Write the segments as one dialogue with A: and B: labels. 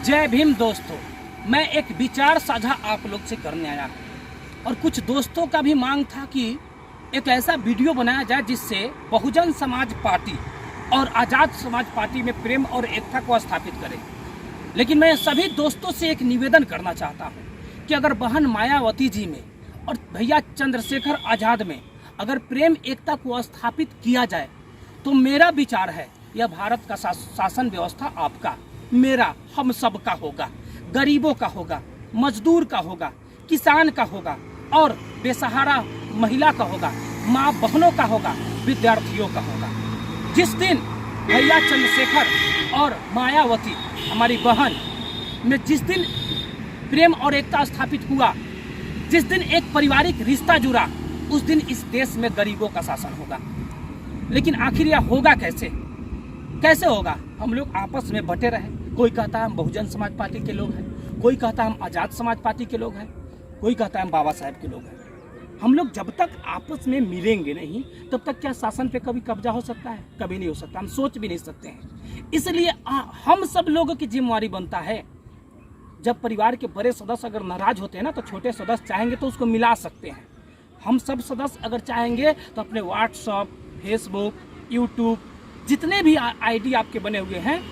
A: जय भीम दोस्तों, मैं एक विचार साझा आप लोग से करने आया हूँ और कुछ दोस्तों का भी मांग था कि एक ऐसा वीडियो बनाया जाए जिससे बहुजन समाज पार्टी और आज़ाद समाज पार्टी में प्रेम और एकता को स्थापित करे। लेकिन मैं सभी दोस्तों से एक निवेदन करना चाहता हूँ कि अगर बहन मायावती जी में और भैया चंद्रशेखर आज़ाद में अगर प्रेम एकता को स्थापित किया जाए तो मेरा विचार है यह भारत का शासन व्यवस्था आपका, मेरा, हम सब का होगा, गरीबों का होगा, मजदूर का होगा, किसान का होगा और बेसहारा महिला का होगा, माँ बहनों का होगा, विद्यार्थियों का होगा। जिस दिन भैया चंद्रशेखर और मायावती हमारी बहन में जिस दिन प्रेम और एकता स्थापित हुआ, जिस दिन एक पारिवारिक रिश्ता जुड़ा, उस दिन इस देश में गरीबों का शासन होगा। लेकिन आखिर यह होगा कैसे होगा? हम लोग आपस में बटे रहे। कोई कहता है हम बहुजन समाज पार्टी के लोग हैं, कोई कहता है हम आज़ाद समाज पार्टी के लोग हैं, कोई कहता है हम बाबा साहेब के लोग हैं। हम लोग जब तक आपस में मिलेंगे नहीं तब तक क्या शासन पे कभी कब्जा हो सकता है? कभी नहीं हो सकता। हम सोच भी नहीं सकते हैं। इसलिए हम सब लोगों की जिम्मेवारी बनता है, जब परिवार के बड़े सदस्य अगर नाराज होते हैं ना तो छोटे सदस्य चाहेंगे तो उसको मिला सकते हैं। हम सब सदस्य अगर चाहेंगे तो अपने व्हाट्सएप, फेसबुक, यूट्यूब, जितने भी आईडी आपके बने हुए हैं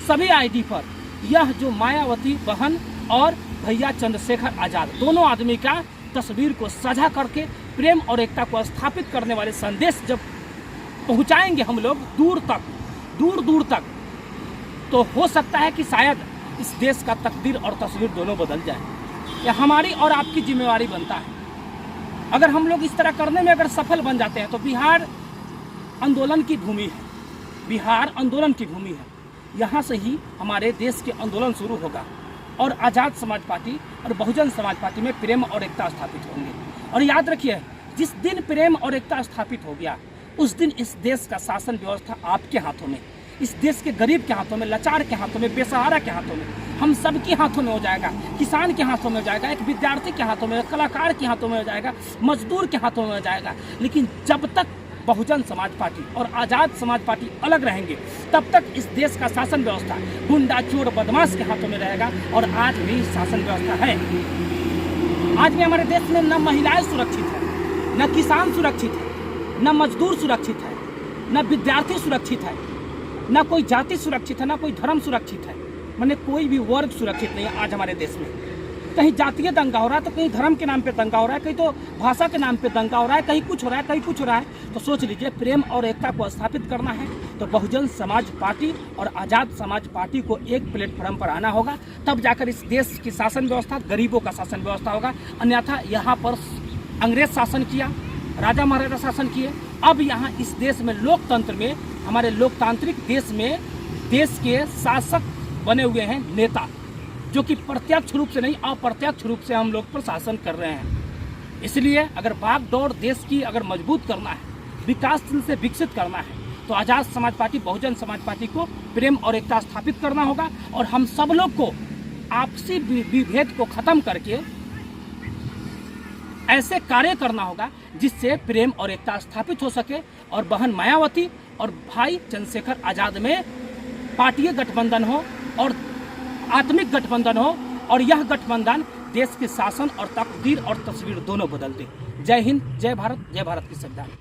A: सभी आईडी पर यह जो मायावती बहन और भैया चंद्रशेखर आज़ाद दोनों आदमी का तस्वीर को साझा करके प्रेम और एकता को स्थापित करने वाले संदेश जब पहुंचाएंगे हम लोग दूर दूर तक तो हो सकता है कि शायद इस देश का तकदीर और तस्वीर दोनों बदल जाए। यह हमारी और आपकी जिम्मेवारी बनता है। अगर हम लोग इस तरह करने में अगर सफल बन जाते हैं तो बिहार आंदोलन की भूमि है, बिहार आंदोलन की भूमि है। यहाँ से ही हमारे देश के आंदोलन शुरू होगा और आज़ाद समाज पार्टी और बहुजन समाज पार्टी में प्रेम और एकता स्थापित होंगे। और याद रखिए, जिस दिन प्रेम और एकता स्थापित हो गया उस दिन इस देश का शासन व्यवस्था आपके हाथों में, इस देश के गरीब के हाथों में, लाचार के हाथों में, बेसहारा के हाथों में, हम सब के हाथों में हो जाएगा। किसान के हाथों में हो जाएगा, एक विद्यार्थी के हाथों में, कलाकार के हाथों में हो जाएगा, मजदूर के हाथों में हो जाएगा। लेकिन जब तक बहुजन समाज पार्टी और आज़ाद समाज पार्टी अलग रहेंगे तब तक इस देश का शासन व्यवस्था गुंडा चोर बदमाश के हाथों में रहेगा। और आज भी शासन व्यवस्था है। आज भी हमारे देश में न महिलाएं सुरक्षित है, न किसान सुरक्षित है, न मजदूर सुरक्षित है, न विद्यार्थी सुरक्षित है, न कोई जाति सुरक्षित है, न कोई धर्म सुरक्षित है। माने कोई भी वर्ग सुरक्षित नहीं है आज हमारे देश में। कहीं जातीय दंगा हो रहा है तो कहीं धर्म के नाम पे दंगा हो रहा है, कहीं तो भाषा के नाम पे दंगा हो रहा है, कहीं कुछ हो रहा है, कहीं कुछ हो रहा है। तो सोच लीजिए, प्रेम और एकता को स्थापित करना है तो बहुजन समाज पार्टी और आज़ाद समाज पार्टी को एक प्लेटफॉर्म पर आना होगा, तब जाकर इस देश की शासन व्यवस्था गरीबों का शासन व्यवस्था होगा। अन्यथा यहाँ पर अंग्रेज शासन किया, राजा महाराजा शासन किए। अब यहाँ इस देश में लोकतंत्र में, हमारे लोकतांत्रिक देश में देश के शासक बने हुए हैं नेता, जो कि प्रत्यक्ष रूप से नहीं अप्रत्यक्ष रूप से हम लोग पर शासन कर रहे हैं। इसलिए अगर भागदौड़ देश की अगर मजबूत करना है, विकासशील से विकसित करना है तो आज़ाद समाज पार्टी, बहुजन समाज पार्टी को प्रेम और एकता स्थापित करना होगा और हम सब लोग को आपसी विभेद को खत्म करके ऐसे कार्य करना होगा जिससे प्रेम और एकता स्थापित हो सके और बहन मायावती और भाई चंद्रशेखर आज़ाद में पार्टी गठबंधन हो और आत्मिक गठबंधन हो और यह गठबंधन देश के शासन और तकदीर और तस्वीर दोनों बदल दे। जय हिंद, जय भारत की संविधान।